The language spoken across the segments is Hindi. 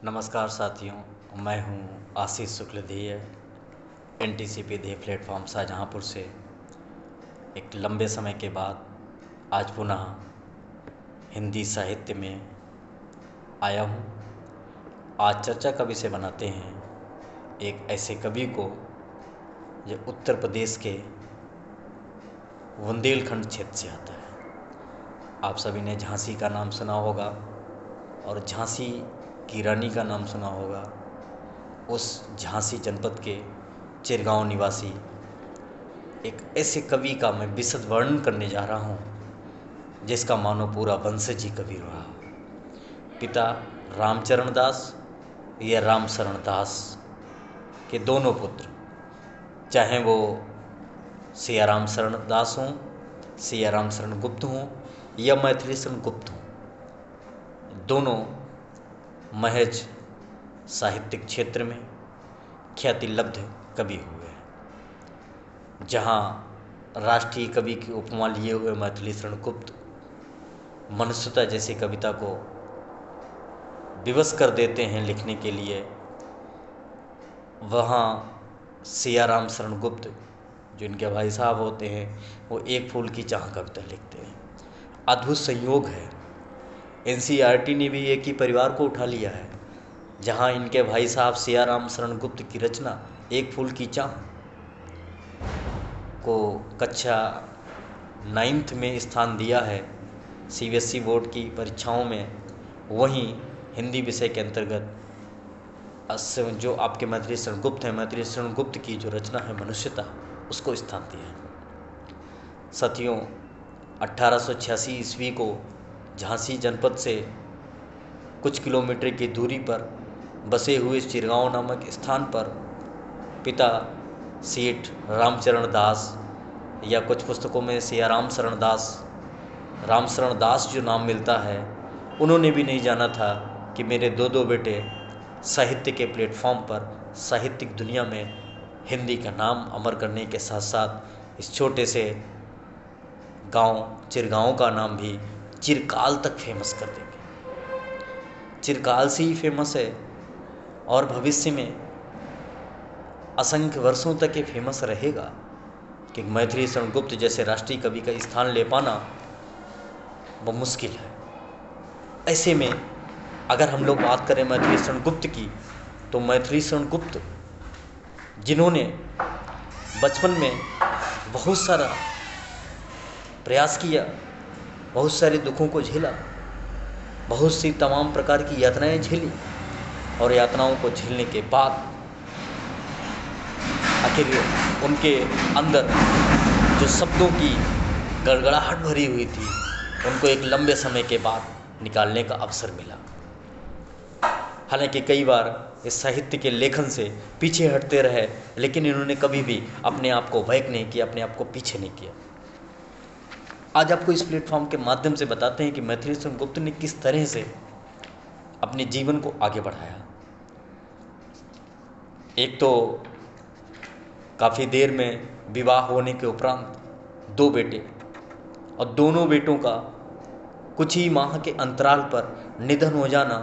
नमस्कार साथियों, मैं हूं आशीष शुक्लधीय। एनटीसीपी ध्येय प्लेटफॉर्म शाहजहाँपुर से एक लंबे समय के बाद आज पुनः हिंदी साहित्य में आया हूं। आज चर्चा का विषय बनाते हैं एक ऐसे कवि को जो उत्तर प्रदेश के बुंदेलखंड क्षेत्र से आता है। आप सभी ने झांसी का नाम सुना होगा और झांसी की रानी का नाम सुना होगा। उस झांसी जनपद के चिरगांव निवासी एक ऐसे कवि का मैं विशद वर्णन करने जा रहा हूँ जिसका मानो पूरा वंशज ही कवि रहा। पिता रामचरण दास या रामशरण दास के दोनों पुत्र, चाहे वो सियाराम शरण दास हों, सियाराम शरण गुप्त हों या मैथिली शरण गुप्त हों, दोनों महज साहित्यिक क्षेत्र में ख्याति लब्ध कवि हुए हैं। जहाँ राष्ट्रीय कवि की उपमा लिए हुए मैथिली शरण गुप्त मनुष्यता जैसी कविता को विवश कर देते हैं लिखने के लिए, वहाँ सियाराम शरण गुप्त जो इनके भाई साहब होते हैं वो एक फूल की चाह कविता लिखते हैं। अद्भुत संयोग है, एनसीईआरटी ने भी एक ही परिवार को उठा लिया है। जहाँ इनके भाई साहब सियाराम शरण गुप्त की रचना एक फूल की चाह को कक्षा 9th में स्थान दिया है सीबीएसई बोर्ड की परीक्षाओं में, वहीं हिंदी विषय के अंतर्गत जो आपके मैथिली शरण गुप्त हैं, मैथिली शरण गुप्त की जो रचना है मनुष्यता, उसको स्थान दिया है। साथियों, 1886 ईस्वी को झांसी जनपद से कुछ किलोमीटर की दूरी पर बसे हुए चिरगांव नामक स्थान पर पिता सेठ रामचरण दास या कुछ पुस्तकों में सियाराम शरण दास, रामशरण दास जो नाम मिलता है, उन्होंने भी नहीं जाना था कि मेरे दो बेटे साहित्य के प्लेटफॉर्म पर साहित्यिक दुनिया में हिंदी का नाम अमर करने के साथ साथ इस छोटे से गांव चिरगांव का नाम भी चिरकाल तक फेमस कर देंगे। चिरकाल से ही फेमस है और भविष्य में असंख्य वर्षों तक ये फेमस रहेगा कि मैथिली शरण गुप्त जैसे राष्ट्रीय कवि का स्थान ले पाना वो मुश्किल है। ऐसे में अगर हम लोग बात करें मैथिली शरण गुप्त की, तो मैथिली शरण गुप्त जिन्होंने बचपन में बहुत सारा प्रयास किया, बहुत सारे दुखों को झेला, बहुत सी तमाम प्रकार की यातनाएं झेली और यातनाओं को झेलने के बाद आखिर उनके अंदर जो शब्दों की गड़गड़ाहट भरी हुई थी, उनको एक लंबे समय के बाद निकालने का अवसर मिला। हालांकि कई बार इस साहित्य के लेखन से पीछे हटते रहे, लेकिन इन्होंने कभी भी अपने आप को बैक नहीं किया, अपने आप को पीछे नहीं किया। आज आपको इस प्लेटफॉर्म के माध्यम से बताते हैं कि मैथिली शरण गुप्त ने किस तरह से अपने जीवन को आगे बढ़ाया। एक तो काफ़ी देर में विवाह होने के उपरांत 2 बेटे और दोनों बेटों का कुछ ही माह के अंतराल पर निधन हो जाना,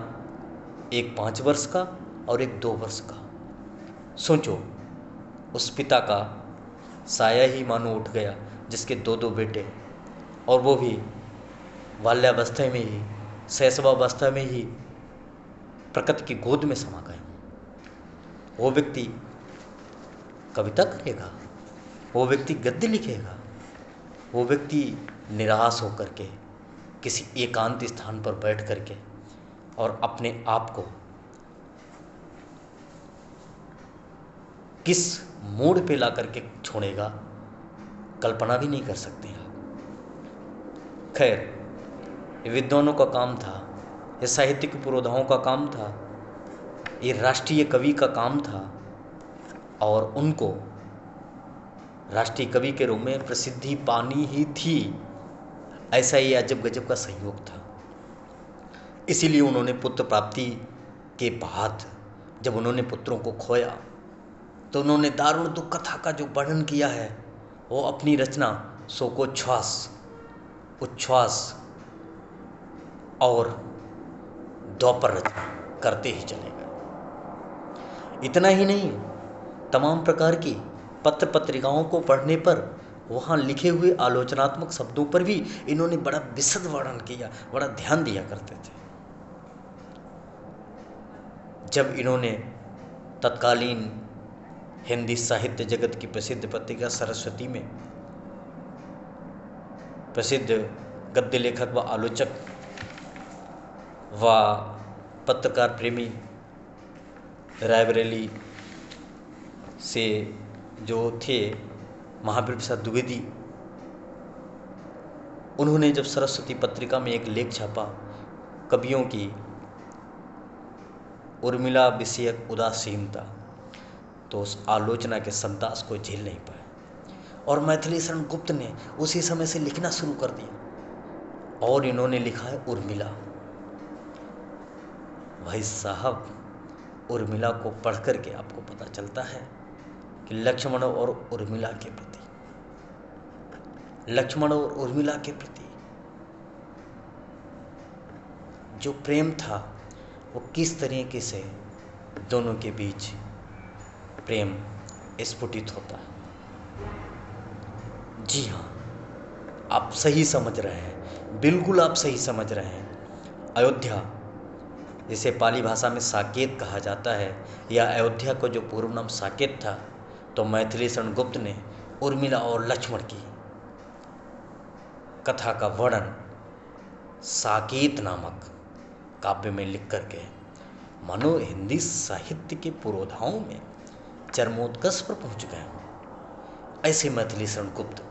एक 5 वर्ष का और एक 2 वर्ष का। सोचो, उस पिता का साया ही मानो उठ गया जिसके 2 बेटे, और वो भी बाल्यावस्था में ही, शैशवावस्था में ही प्रकृति की गोद में समा गए। वो व्यक्ति कविता करेगा, वो व्यक्ति गद्य लिखेगा, वो व्यक्ति निराश होकर के किसी एकांत स्थान पर बैठ करके और अपने आप को किस मोड़ पे ला करके छोड़ेगा, कल्पना भी नहीं कर सकते आप। खैर, ये विद्वानों का काम था, ये साहित्यिक पुरोधाओं का काम था, ये राष्ट्रीय कवि का काम था और उनको राष्ट्रीय कवि के रूप में प्रसिद्धि पानी ही थी। ऐसा ही अजब गजब का संयोग था। इसीलिए उन्होंने पुत्र प्राप्ति के बाद जब उन्होंने पुत्रों को खोया तो उन्होंने दारुण दुख कथा का जो वर्णन किया है वो अपनी रचना शोकोच्छ्वास, उच्छ्वास और द्वापर रचना करते ही चले गए। इतना ही नहीं, तमाम प्रकार की पत्र पत्रिकाओं को पढ़ने पर वहाँ लिखे हुए आलोचनात्मक शब्दों पर भी इन्होंने बड़ा विशद वर्णन किया, बड़ा ध्यान दिया करते थे। जब इन्होंने तत्कालीन हिंदी साहित्य जगत की प्रसिद्ध पत्रिका सरस्वती में प्रसिद्ध गद्य लेखक व आलोचक व पत्रकार प्रेमी रायबरेली से जो थे महावीर प्रसाद द्विवेदी, उन्होंने जब सरस्वती पत्रिका में एक लेख छापा कवियों की उर्मिला विषयक उदासीनता, तो उस आलोचना के संतास को झेल नहीं पाए और मैथिली शरण गुप्त ने उसी समय से लिखना शुरू कर दिया और इन्होंने लिखा है उर्मिला। भाई साहब, उर्मिला को पढ़ करके आपको पता चलता है कि लक्ष्मण और उर्मिला के प्रति, लक्ष्मण और उर्मिला के प्रति जो प्रेम था वो किस तरीके से दोनों के बीच प्रेम स्फुटित होता है। जी हाँ, आप सही समझ रहे हैं, बिल्कुल आप सही समझ रहे हैं। अयोध्या, जिसे पाली भाषा में साकेत कहा जाता है, या अयोध्या को जो पूर्व नाम साकेत था, तो मैथिली शरण गुप्त ने उर्मिला और लक्ष्मण की कथा का वर्णन साकेत नामक काव्य में लिख करके मानो हिंदी साहित्य के पुरोधाओं में चरमोत्कर्ष पर पहुंच गए हों। ऐसे मैथिली शरण गुप्त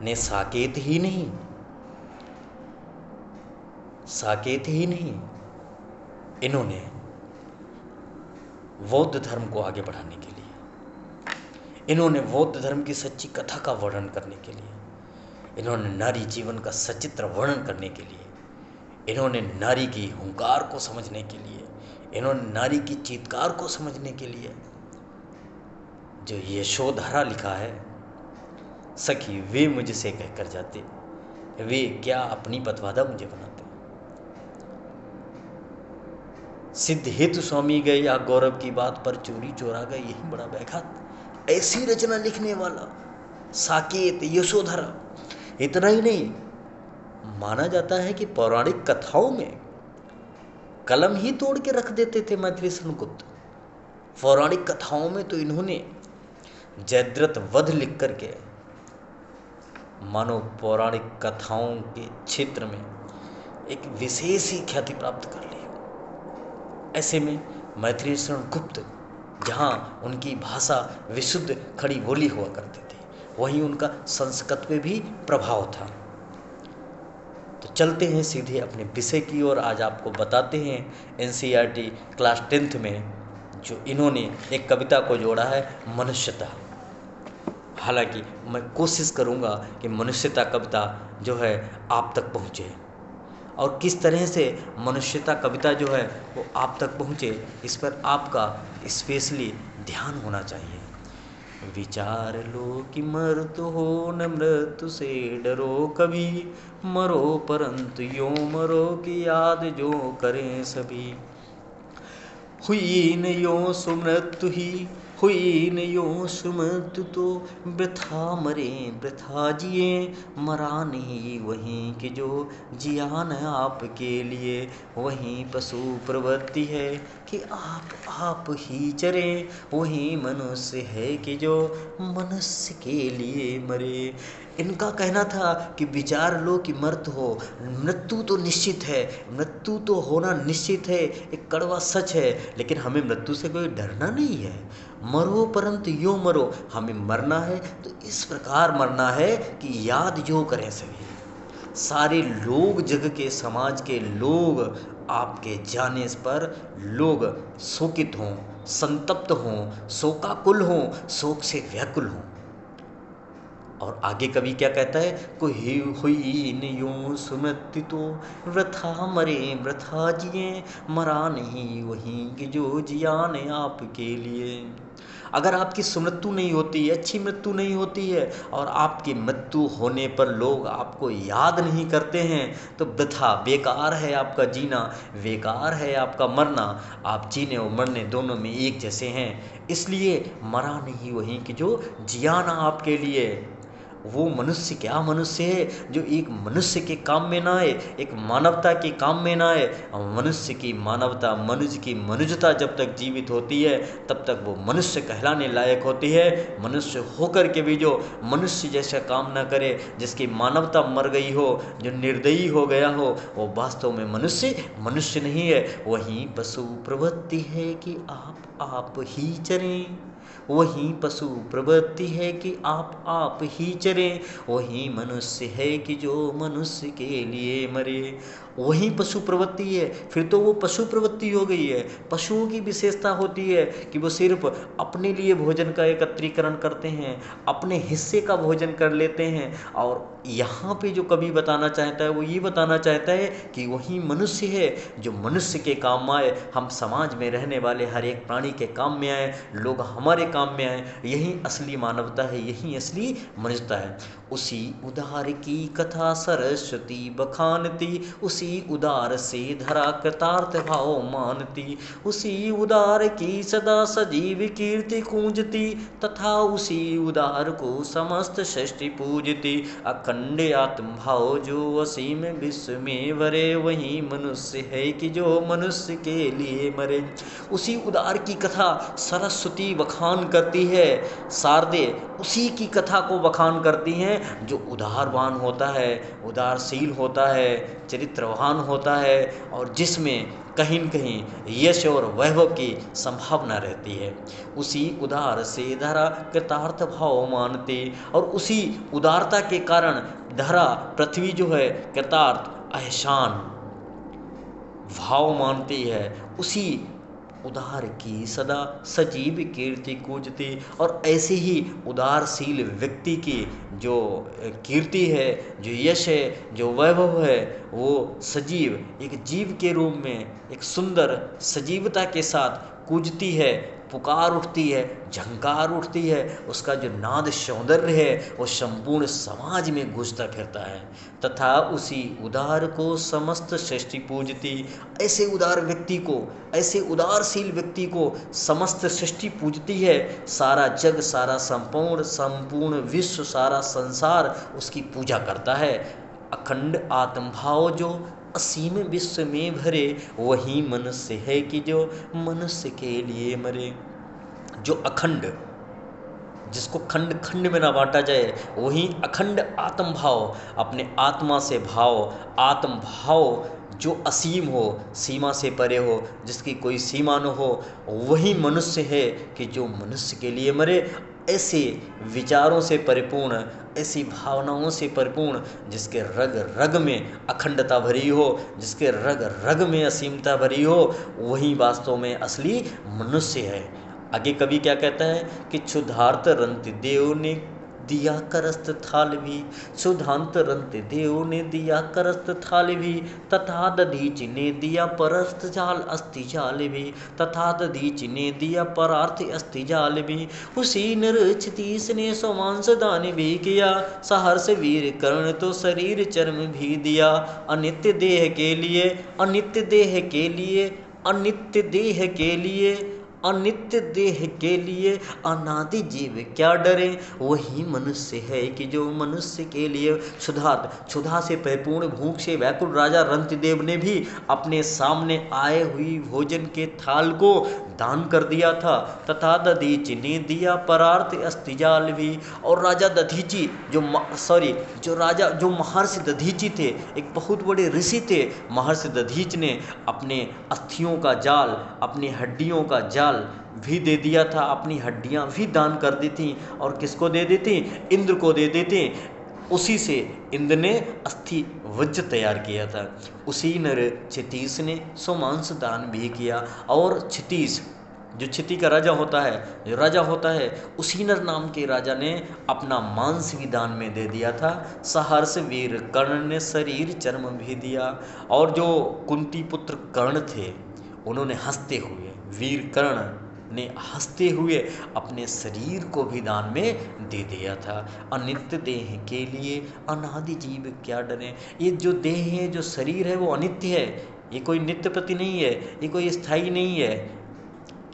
ने साकेत ही नहीं, इन्होंने बौद्ध धर्म को आगे बढ़ाने के लिए, इन्होंने बौद्ध धर्म की सच्ची कथा का वर्णन करने के लिए, इन्होंने नारी जीवन का सचित्र वर्णन करने के लिए, इन्होंने नारी की हुंकार को समझने के लिए, इन्होंने नारी की चीत्कार को समझने के लिए जो यशोधरा लिखा है, सखी वे मुझसे कहकर जाते, वे क्या अपनी पतवादा मुझे बनाते। सिद्ध हेतु स्वामी गए या गौरव की बात पर चोरी चोरा गए, यही बड़ा व्याघात। ऐसी रचना लिखने वाला साकेत, यशोधरा। इतना ही नहीं, माना जाता है कि पौराणिक कथाओं में कलम ही तोड़ के रख देते थे मैथिली शरण गुप्त। पौराणिक कथाओं में तो इन्होंने जयद्रथ वध लिख करके मानो पौराणिक कथाओं के क्षेत्र में एक विशेष ही ख्याति प्राप्त कर ली। ऐसे में मैथिली शरण गुप्त, जहाँ उनकी भाषा विशुद्ध खड़ी बोली हुआ करती थी, वहीं उनका संस्कृत पे भी प्रभाव था। तो चलते हैं सीधे अपने विषय की ओर। आज आपको बताते हैं एनसीईआरटी क्लास 10th में जो इन्होंने एक कविता को जोड़ा है, मनुष्यता। हालांकि मैं कोशिश करूंगा कि मनुष्यता कविता जो है आप तक पहुँचे, और किस तरह से मनुष्यता कविता जो है वो आप तक पहुँचे, इस पर आपका स्पेशली ध्यान होना चाहिए। विचार लो कि मर्त हो न मृत्यु से डरो कभी, मरो परंतु यो मरो कि याद जो करें सभी। हुई न यो सुमृत्यु ही, हुई न यो सुमृत्यु तो वृथा मरे वृथा जिए, मरा नहीं वहीं कि जो जिया न आपके लिए। वहीं पशु प्रवृत्ति है कि आप ही चरे, वहीं मनुष्य है कि जो मनुष्य के लिए मरे। इनका कहना था कि विचार लो कि मर्त हो, मृत्यु तो निश्चित है, मृत्यु तो होना निश्चित है, एक कड़वा सच है, लेकिन हमें मृत्यु से कोई डरना नहीं है। मरो परंतु यो मरो, हमें मरना है तो इस प्रकार मरना है कि याद जो करें सभी। सारे लोग, जग के समाज के लोग आपके जाने पर लोग शोकित हों, संतप्त हों, शोकाकुल हों, शोक से व्याकुल हों। और आगे कवि क्या कहता है, कोई हुई न यूं सुमति तो वृथा मरे वृथा जिए, मरा नहीं वहीं कि जो जिया ने आपके लिए। अगर आपकी सुमृत्यु नहीं होती है, अच्छी मृत्यु नहीं होती है, और आपकी मृत्यु होने पर लोग आपको याद नहीं करते हैं, तो वृथा बेकार है आपका जीना, बेकार है आपका मरना। आप जीने और मरने दोनों में एक जैसे हैं। इसलिए मरा नहीं वहीं कि जो जिया ना आपके लिए। वो मनुष्य क्या मनुष्य है जो एक मनुष्य के काम में ना आए, एक मानवता के काम में ना आए। मनुष्य की मानवता, मनुष्य की मनुष्यता जब तक जीवित होती है तब तक वो मनुष्य कहलाने लायक होती है। मनुष्य होकर के भी जो मनुष्य जैसा काम ना करे, जिसकी मानवता मर गई हो, जो निर्दयी हो गया हो, वो वास्तव में मनुष्य नहीं है। वहीं पशु प्रवृत्ति है कि आप ही चरें, वही पशु प्रवृत्ति है कि आप ही चरें, वही मनुष्य है कि जो मनुष्य के लिए मरे। वही पशु प्रवृत्ति है, फिर तो वो पशु प्रवृत्ति हो गई है। पशुओं की विशेषता होती है कि वो सिर्फ अपने लिए भोजन का एकत्रीकरण करते हैं, अपने हिस्से का भोजन कर लेते हैं। और यहाँ पे जो कवि बताना चाहता है वो ये बताना चाहता है कि वही मनुष्य है जो मनुष्य के काम आए। हम समाज में रहने वाले हर एक प्राणी के काम में आए, लोग हमारे काम में आए। यही असली मानवता है, यही असली मनुष्यता है। उसी उदार की कथा सरस्वती बखानती, उसी उदार से धरा कृतार्थ भाव मानती, उसी उदार की सदा सजीव कीर्ति गूंजती, तथा उसी उदार को समस्त सृष्टि पूजती। अखंड आत्म भाव जो असीम विश्व में भरे, वही मनुष्य है कि जो मनुष्य के लिए मरे। उसी उदार की कथा सरस्वती बखान करती है, शारदे उसी की कथा को बखान करती हैं जो उदारवान होता है, उदारशील होता है, चरित्रवान होता है, और जिसमें कहीं न कहीं यश और वैभव की संभावना रहती है। उसी उदार से धरा कृतार्थ भाव मानते, और उसी उदारता के कारण धरा पृथ्वी जो है कृतार्थ एहसान भाव मानती है। उसी उदार की सदा सजीव कीर्ति कूजती, और ऐसे ही उदारशील व्यक्ति की जो कीर्ति है, जो यश है, जो वैभव है, वो सजीव एक जीव के रूप में एक सुंदर सजीवता के साथ कूजती है, पुकार उठती है, झंकार उठती है। उसका जो नाद सौंदर्य है वो संपूर्ण समाज में गूंजता फिरता है। तथा उसी उदार को समस्त सृष्टि पूजती। ऐसे उदार व्यक्ति को, ऐसे उदारशील व्यक्ति को समस्त सृष्टि पूजती है। सारा जग, सारा संपूर्ण विश्व, सारा संसार उसकी पूजा करता है। अखंड आत्मभाव जो असीम विश्व में भरे, वही मनुष्य है कि जो मनुष्य के लिए मरे। जो अखंड, जिसको खंड खंड में ना बांटा जाए, वही अखंड आत्म भाव, अपने आत्मा से भाव, आत्म भाव जो असीम हो, सीमा से परे हो, जिसकी कोई सीमा न हो, वही मनुष्य है कि जो मनुष्य के लिए मरे। ऐसे विचारों से परिपूर्ण, ऐसी भावनाओं से परिपूर्ण, जिसके रग रग में अखंडता भरी हो, जिसके रग रग में असीमता भरी हो, वही वास्तव में असली मनुष्य है। आगे कवि क्या कहता है कि क्षुधार्त रंत देव ने दिया करस्त थाल भी, क्षुधांत रंत देव ने दिया करस्त थाल भी, तथा दधीच ने दिया परस्त जाल अस्ति जाल भी, तथा दधीच ने दिया परार्थ अस्ति जाल भी। उसी नरचितीस ने सोमांस दान भी किया, सहर्ष वीर कर्ण तो शरीर चर्म भी दिया। अनित्य देह के लिए, अनित्य देह के लिए, अनित्य देह के लिए, अनित्य देह के लिए अनादि जीव क्या डरे, वही मनुष्य है कि जो मनुष्य के लिए क्षुधा से परिपूर्ण, भूख से व्याकुल राजा रंतिदेव ने भी अपने सामने आए हुई भोजन के थाल को दान कर दिया था। तथा दधीचि ने दिया परार्थ अस्तिजाल भी। और राजा दधीचि जो महर्षि दधीचि थे, एक बहुत बड़े ऋषि थे। महर्षि दधीच ने अपने अस्थियों का जाल, अपनी हड्डियों का जाल भी दे दिया था, अपनी हड्डियां भी दान कर दी थी। और किसको दे दी थी? इंद्र को दे दी थी। उसी से इंद्र ने अस्थि वज्र तैयार किया था। उसी नर क्षितीश ने सोमांस दान भी किया। और क्षितीश जो क्षिति का राजा होता है, जो राजा होता है, उसी नर नाम के राजा ने अपना मांस भी दान में दे दिया था। सहर्ष वीर कर्ण ने शरीर चर्म भी दिया। और जो कुंती पुत्र कर्ण थे, उन्होंने हंसते हुए, वीर कर्ण ने हंसते हुए अपने शरीर को भी दान में दे दिया था। अनित्य देह के लिए अनादि जीव क्या डरे। ये जो देह है, जो शरीर है, वो अनित्य है, ये कोई नित्य प्रति नहीं है, ये कोई स्थायी नहीं है,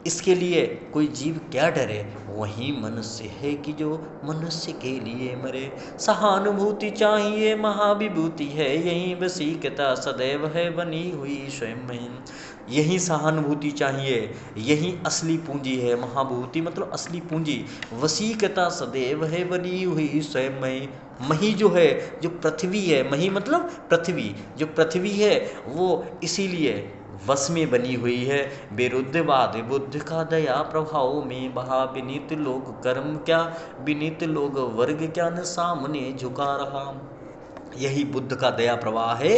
इसके लिए कोई जीव क्या डरे। वही मनुष्य है कि जो मनुष्य के लिए मरे। सहानुभूति चाहिए महाविभूति है, यही वसीकता सदैव है बनी हुई स्वयं में। यही सहानुभूति चाहिए, यही असली पूंजी है। महाभूति मतलब असली पूंजी, वसीकता सदैव है बनी हुई स्वयं में। मही जो है, जो पृथ्वी है, मही मतलब पृथ्वी, जो पृथ्वी है वो इसीलिए वश में बनी हुई है। विरुद्धवाद बुद्ध का दया प्रभाव में बहा, विनीत लोग कर्म क्या, विनीत लोग वर्ग क्या, न सामने झुका रहा। यही बुद्ध का दया प्रवाह है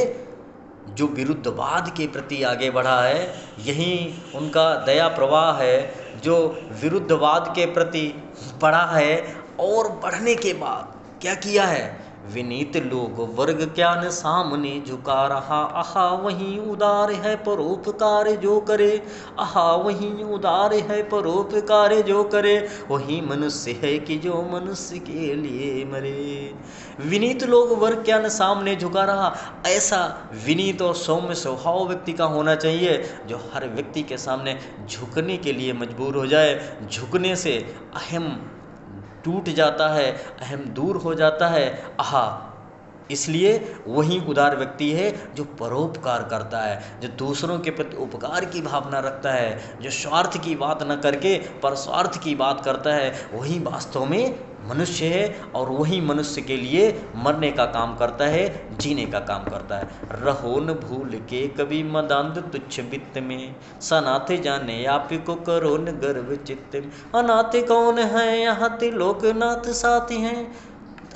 जो विरुद्धवाद के प्रति आगे बढ़ा है। यही उनका दया प्रवाह है जो विरुद्धवाद के प्रति बढ़ा है, और बढ़ने के बाद क्या किया है। विनीत लोग वर्ग क्या न सामने झुका रहा, आहा वही उदार है परोपकार जो करे, आहा वही उदार है परोपकार जो करे, वही मनुष्य है कि जो मनुष्य के लिए मरे। विनीत लोग वर्ग क्या न सामने झुका रहा। ऐसा विनीत और सौम्य स्वभाव व्यक्ति का होना चाहिए जो हर व्यक्ति के सामने झुकने के लिए मजबूर हो जाए। झुकने से अहम टूट जाता है, अहम दूर हो जाता है। आहा, इसलिए वही उदार व्यक्ति है जो परोपकार करता है, जो दूसरों के प्रति उपकार की भावना रखता है, जो स्वार्थ की बात न करके पर स्वार्थ की बात करता है, वही वास्तव में मनुष्य है। और वही मनुष्य के लिए मरने का काम करता है, जीने का काम करता है। रहो न भूल के कभी मदांध तुच्छ वित्त में, सनाथे जाने आप को करो न गर्व चित्त में। अनाथ कौन है यहाँ त्रिलोकनाथ साथी हैं,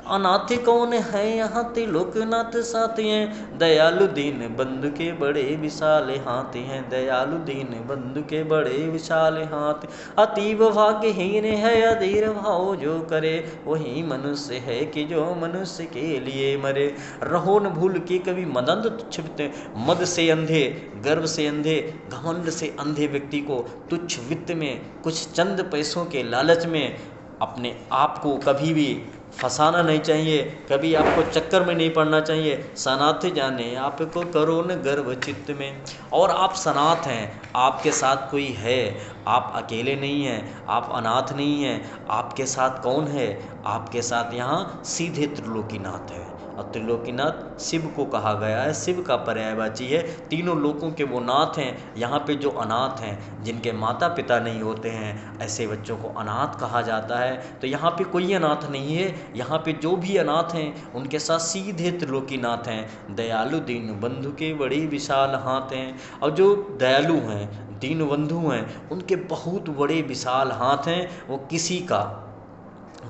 अनाथ कौन है यहाँ त्रिलोकनाथ साथी हैं। दयालु दीन बंधु के बड़े विशाल हाथ हैं, दयालु दीन बंधु के बड़े विशाल हाथ। अतीब भाग्यहीन है अधीर भाव जो करे, वही मनुष्य है कि जो मनुष्य के लिए मरे। रहो न भूल के कभी मदंध तुच्छ, मद से अंधे, गर्व से अंधे, घमंड से अंधे व्यक्ति को तुच्छ वित्त में, कुछ चंद पैसों के लालच में अपने आप को कभी भी फंसाना नहीं चाहिए, कभी आपको चक्कर में नहीं पड़ना चाहिए। सनाथ जाने आपको करो न गर्व चित्त में। और आप सनाथ हैं, आपके साथ कोई है, आप अकेले नहीं हैं, आप अनाथ नहीं हैं। आपके साथ कौन है? आपके साथ यहाँ सीधे त्रिलोकीनाथ है। और त्रिलोकीनाथ शिव को कहा गया है, शिव का पर्यायवाची है। तीनों लोकों के वो नाथ हैं। यहाँ पे जो अनाथ हैं, जिनके माता पिता नहीं होते हैं, ऐसे बच्चों को अनाथ कहा जाता है। तो यहाँ पे कोई अनाथ नहीं है, यहाँ पे जो भी अनाथ हैं उनके साथ सीधे त्रिलोकीनाथ हैं। दयालु दीन बंधु के बड़ी विशाल हाथ हैं। और जो दयालु हैं, दीन बंधु हैं, उनके बहुत बड़े विशाल हाथ हैं। वो किसी का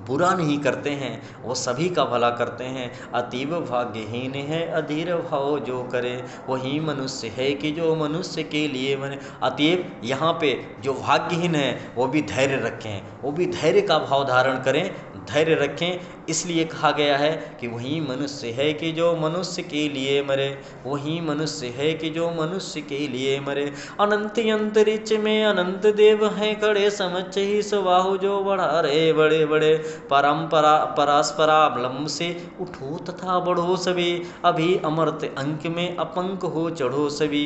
बुरा नहीं करते हैं, वो सभी का भला करते हैं। अतीब भाग्यहीन है अधीर भाव जो करे, वही मनुष्य है कि जो मनुष्य के लिए बने। अतीब यहाँ पे जो भाग्यहीन है वो भी धैर्य रखें, वो भी धैर्य का भाव धारण करें, धैर्य रखें। इसलिए कहा गया है कि वही मनुष्य है कि जो मनुष्य के लिए मरे, वही मनुष्य है कि जो मनुष्य के लिए मरे। अनंत अंतरिक्ष में अनंत देव हैं खड़े, समझ ही सुबाहु जो बढ़ा रहे बड़े बड़े। परंपरा परास्परावलंब से उठो तथा बढ़ो सभी, अभी अमर्त अंक में अपंक हो चढ़ो सभी।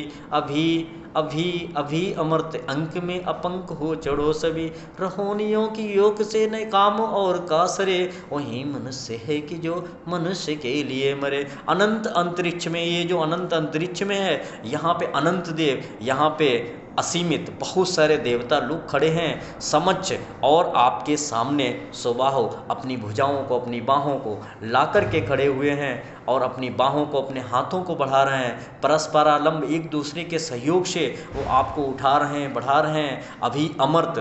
अभी अमर्त अंक में अपंक हो चढ़ो सभी। रहोनियों की योग से न काम और कासरे, वही मनुष्य है कि जो मनुष्य के लिए मरे। अनंत अंतरिक्ष में, ये जो अनंत अंतरिक्ष में है, यहाँ पे अनंत देव, यहाँ पे असीमित बहुत सारे देवता लोग खड़े हैं समक्ष, और आपके सामने सुबाहु अपनी भुजाओं को, अपनी बाहों को ला कर के खड़े हुए हैं, और अपनी बाहों को, अपने हाथों को बढ़ा रहे हैं। परस्परालंब, एक दूसरे के सहयोग से वो आपको उठा रहे हैं, बढ़ा रहे हैं। अभी अमर्त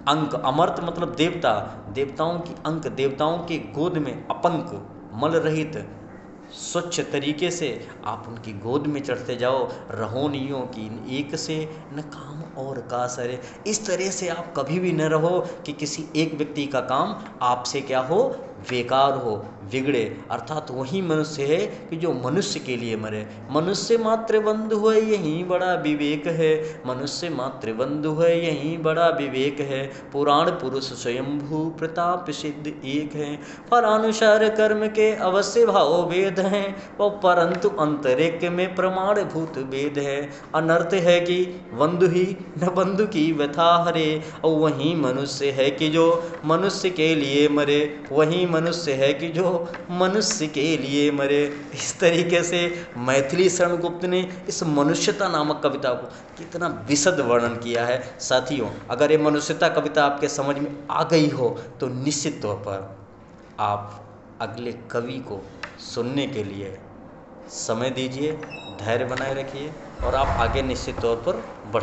अंक, अमर्त मतलब देवता, देवताओं की अंक, देवताओं के गोद में अपंक, मल रहित स्वच्छ तरीके से आप उनकी गोद में चढ़ते जाओ। रहोनियों की एक से न काम और का सरे। इस तरह से आप कभी भी न रहो कि किसी एक व्यक्ति का काम आपसे क्या हो, बेकार हो, बिगड़े, अर्थात वही मनुष्य है कि जो मनुष्य के लिए मरे। मनुष्य मात्र बंधु है यही बड़ा विवेक है, मनुष्य मात्र बंधु है यही बड़ा विवेक है। पुराण पुरुष स्वयंभू प्रताप सिद्ध एक है, पर अनुसार कर्म के अवश्य भाव वेद हैं, और परंतु अंतरिक में प्रमाण भूत वेद है। अनर्थ है कि बंधु ही न बंधु की व्यथा हरे, और वही मनुष्य है कि जो मनुष्य के लिए मरे, वही मनुष्य है कि जो मनुष्य के लिए मरे। इस तरीके से मैथिली शरण गुप्त ने इस मनुष्यता नामक कविता को कितना विशद वर्णन किया है। साथियों, अगर ये मनुष्यता कविता आपके समझ में आ गई हो तो निश्चित तौर पर आप अगले कवि को सुनने के लिए समय दीजिए, धैर्य बनाए रखिए और आप आगे निश्चित तौर पर बढ़